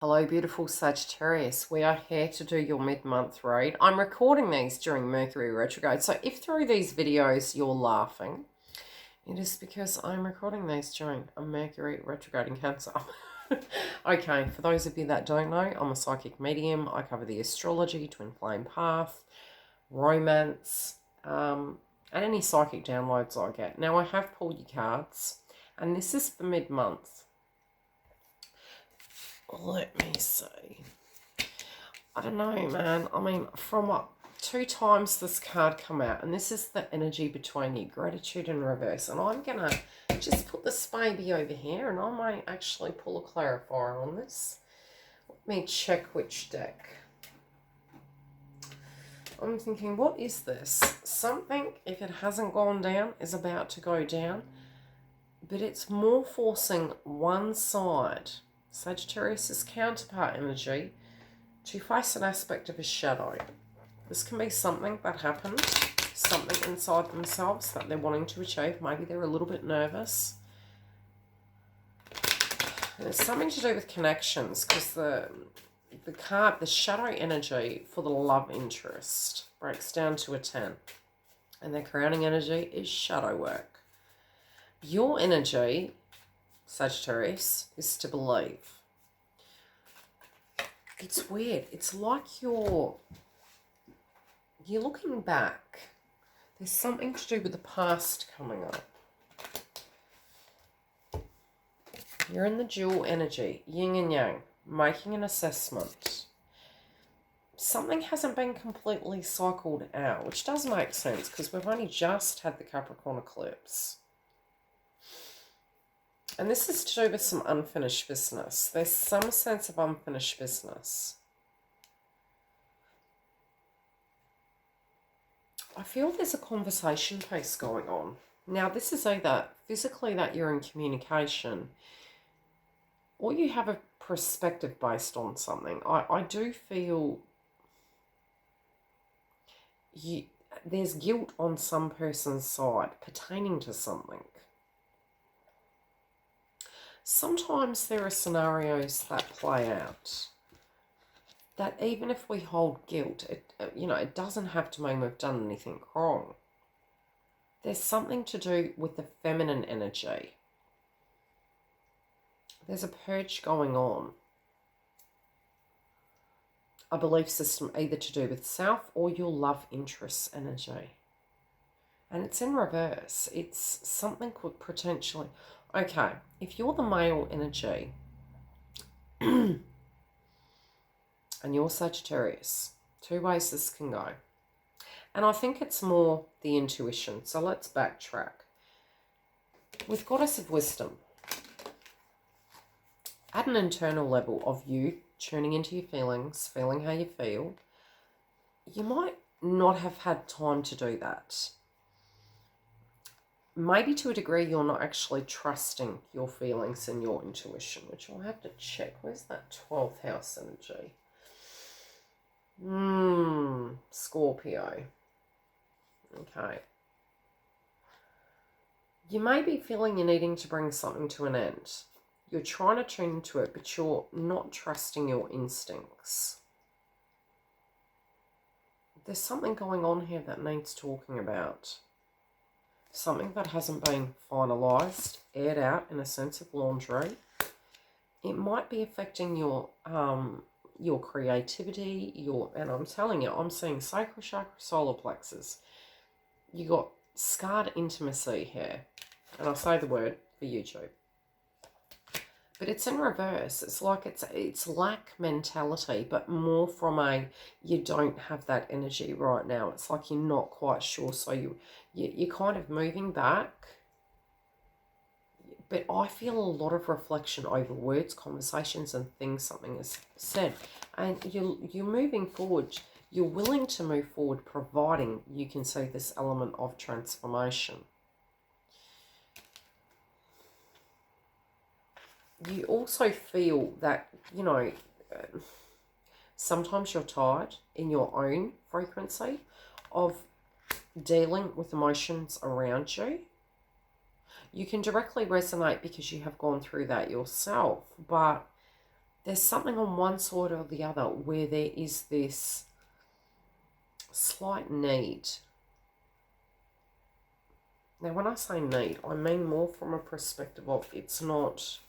Hello, beautiful Sagittarius. We are here to do your mid-month read. I'm recording these during Mercury retrograde, so if through these videos you're laughing, it is because I'm recording these during a Mercury retrograde in Cancer. Okay, for those of you that don't know, I'm a psychic medium. I cover the astrology, twin flame path, romance, and any psychic downloads I get. Now, I have pulled your cards, and this is for mid-month. Let me see. I don't know, man. I mean, from what, 2 times this card come out, and this is the energy between you, gratitude and reverse. And I'm going to just put this baby over here, and I might actually pull a clarifier on this. Let me check which deck. I'm thinking, what is this? Something, if it hasn't gone down, is about to go down, but it's more forcing one side, Sagittarius' counterpart energy, to face an aspect of a shadow. This can be something that happened, something inside themselves that they're wanting to achieve. Maybe they're a little bit nervous. And it's something to do with connections, because the card, the shadow energy for the love interest, breaks down to a 10. And their crowning energy is shadow work. Your energy, Sagittarius, is to believe. It's weird. It's like you're looking back. There's something to do with the past coming up. You're in the dual energy, yin and yang, making an assessment. Something hasn't been completely cycled out, which does make sense because we've only just had the Capricorn eclipse. And this is to do with some unfinished business. There's some sense of unfinished business. I feel there's a conversation piece going on. Now, this is either physically that you're in communication, or you have a perspective based on something. I do feel there's guilt on some person's side pertaining to something. Sometimes there are scenarios that play out that even if we hold guilt, it doesn't have to mean we've done anything wrong. There's something to do with the feminine energy. There's a purge going on. A belief system either to do with self or your love interest energy. And it's in reverse. It's something could potentially... Okay, if you're the male energy and you're Sagittarius, 2 ways this can go. And I think it's more the intuition. So let's backtrack. With Goddess of Wisdom, at an internal level of you tuning into your feelings, feeling how you feel, you might not have had time to do that. Maybe to a degree you're not actually trusting your feelings and your intuition, which I'll have to check. Where's that 12th house energy? Scorpio. Okay. You may be feeling you're needing to bring something to an end. You're trying to tune into it, but you're not trusting your instincts. There's something going on here that needs talking about. Something that hasn't been finalised, aired out in a sense of laundry. It might be affecting your creativity, and I'm telling you, I'm seeing sacral chakra, solar plexus. You got scarred intimacy here. And I'll say the word for YouTube. But it's in reverse. It's like it's lack mentality, but more from a you don't have that energy right now. It's like you're not quite sure, so you're kind of moving back. But I feel a lot of reflection over words, conversations, and things something is said, and you're moving forward. You're willing to move forward, providing you can see this element of transformation. You also feel that, sometimes you're tired in your own frequency of dealing with emotions around you. You can directly resonate because you have gone through that yourself, but there's something on one side or the other where there is this slight need. Now, when I say need, I mean more from a perspective of it's not,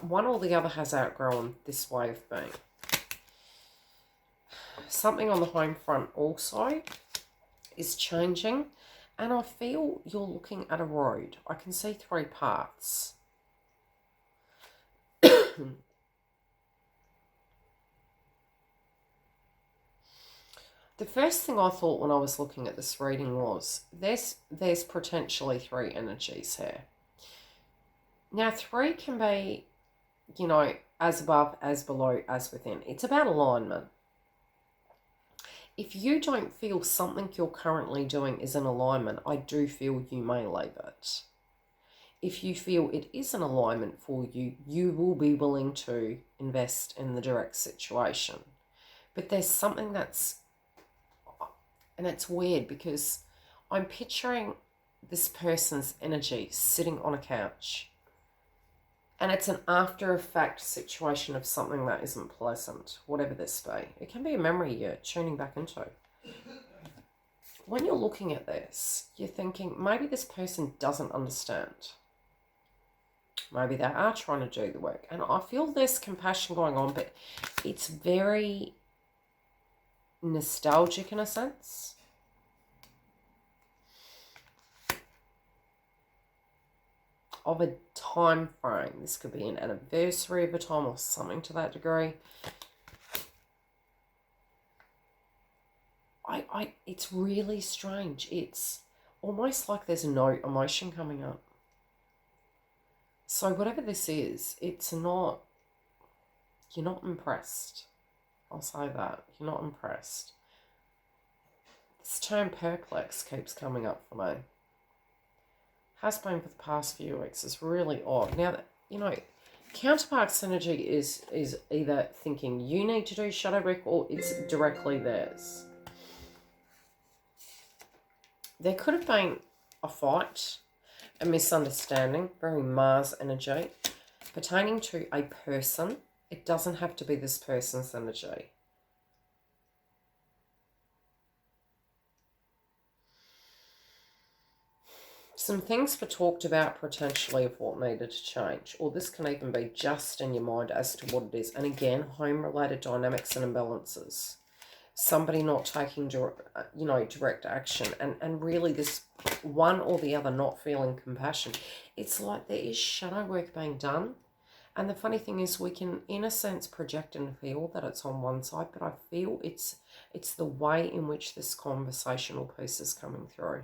one or the other has outgrown this way of being. Something on the home front also is changing, and I feel you're looking at a road. I can see 3 paths. The first thing I thought when I was looking at this reading was there's potentially 3 energies here. Now, 3 can be, you know, as above, as below, as within. It's about alignment. If you don't feel something you're currently doing is in alignment, I do feel you may leave it. If you feel it is an alignment for you, you will be willing to invest in the direct situation. But there's something that's, and it's weird because I'm picturing this person's energy sitting on a couch. And it's an after effect situation of something that isn't pleasant, whatever this be. It can be a memory you're tuning back into. When you're looking at this, you're thinking, maybe this person doesn't understand. Maybe they are trying to do the work. And I feel there's compassion going on, but it's very nostalgic in a sense. Of a time frame. This could be an anniversary of a time or something to that degree. It's really strange. It's almost like there's no emotion coming up. So whatever this is, it's not, you're not impressed. I'll say that. You're not impressed. This term perplex keeps coming up for me. Has been for the past few weeks. It's really odd. Now, you know, counterpart's energy is either thinking you need to do shadow work or it's directly theirs. There could have been a fight, a misunderstanding, very Mars energy, pertaining to a person. It doesn't have to be this person's energy. Some things were talked about potentially of what needed to change, or this can even be just in your mind as to what it is. And again, home-related dynamics and imbalances. Somebody not taking, direct action, and really this one or the other not feeling compassion. It's like there is shadow work being done. And the funny thing is we can, in a sense, project and feel that it's on one side, but I feel it's the way in which this conversational piece is coming through.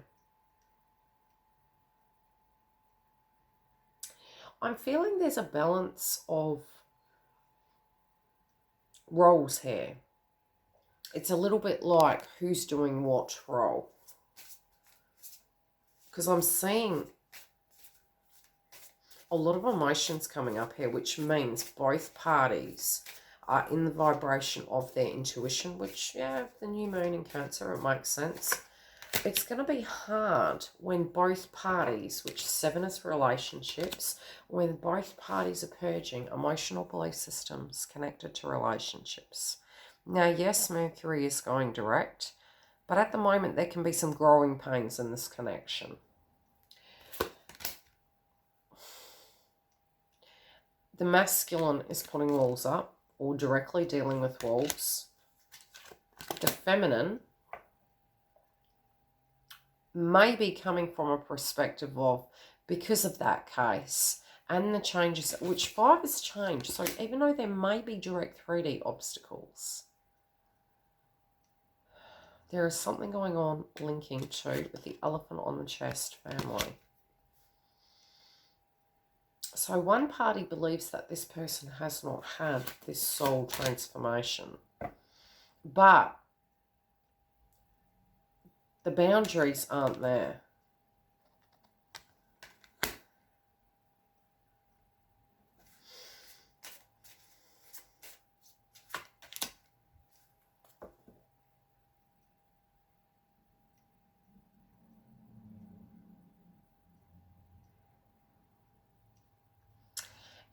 I'm feeling there's a balance of roles here. It's a little bit like who's doing what role. Because I'm seeing a lot of emotions coming up here, which means both parties are in the vibration of their intuition, which, yeah, the new moon in Cancer, it makes sense. It's going to be hard when both parties, which 7 is for relationships, when both parties are purging emotional belief systems connected to relationships. Now, yes, Mercury is going direct, but at the moment there can be some growing pains in this connection. The masculine is putting walls up or directly dealing with walls. The feminine may be coming from a perspective of, because of that case and the changes, which 5 has changed. So even though there may be direct 3D obstacles, there is something going on linking to with the elephant on the chest family. So one party believes that this person has not had this soul transformation, but the boundaries aren't there.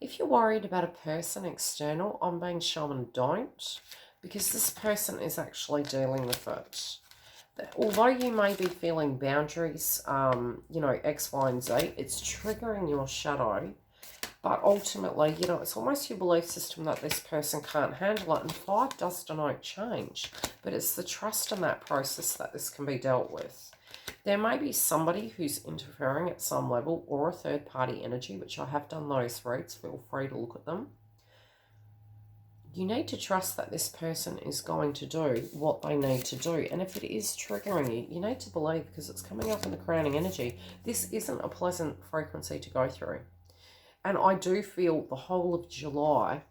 If If you're worried about a person external, I'm being shown don't, because this person is actually dealing with it. Although you may be feeling boundaries, you know, X, Y, and Z, it's triggering your shadow. But ultimately, you know, it's almost your belief system that this person can't handle it. And 5 does denote change. But it's the trust in that process that this can be dealt with. There may be somebody who's interfering at some level, or a third-party energy, which I have done those reads. Feel free to look at them. You need to trust that this person is going to do what they need to do. And if it is triggering you, you need to believe, because it's coming up in the crowning energy, this isn't a pleasant frequency to go through. And I do feel the whole of July,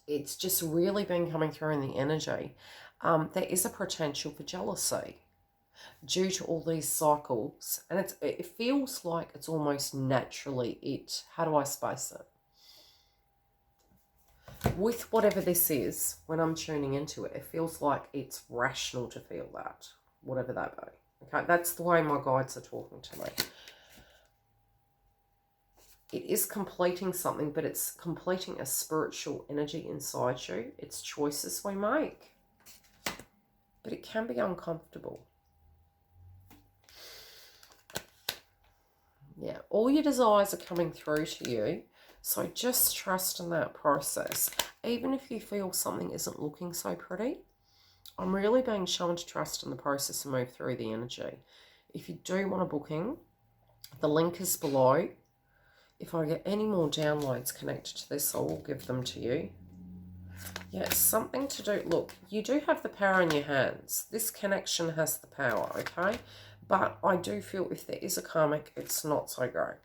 it's just really been coming through in the energy. There is a potential for jealousy due to all these cycles. And it feels like it's almost naturally it. How do I space it? With whatever this is, when I'm tuning into it, it feels like it's rational to feel that, whatever that be. Okay, that's the way my guides are talking to me. It is completing something, but it's completing a spiritual energy inside you. It's choices we make. But it can be uncomfortable. Yeah, all your desires are coming through to you. So just trust in that process. Even if you feel something isn't looking so pretty, I'm really being shown to trust in the process and move through the energy. If you do want a booking, the link is below. If I get any more downloads connected to this, I will give them to you. Yeah, something to do. Look, you do have the power in your hands. This connection has the power, okay? But I do feel if there is a karmic, it's not so great.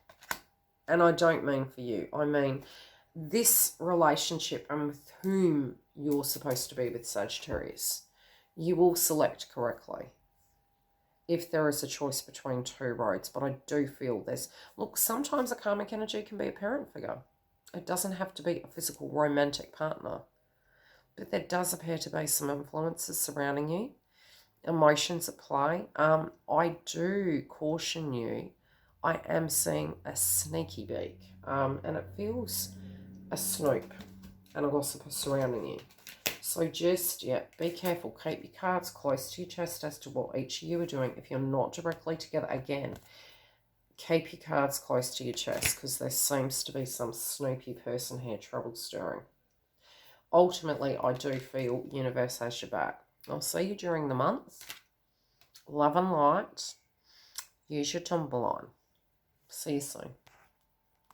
And I don't mean for you. I mean this relationship and with whom you're supposed to be with Sagittarius. You will select correctly if there is a choice between 2 roads. But I do feel there's... Look, sometimes a karmic energy can be a parent figure. It doesn't have to be a physical romantic partner. But there does appear to be some influences surrounding you. Emotions at play. I do caution you. I am seeing a sneaky beak. And it feels a snoop and a gossiper surrounding you. So just, yeah, be careful. Keep your cards close to your chest as to what each of you are doing. If you're not directly together, again, keep your cards close to your chest, because there seems to be some snoopy person here, trouble stirring. Ultimately, I do feel universe has your back. I'll see you during the month. Love and light. Use your tumble on. See you soon.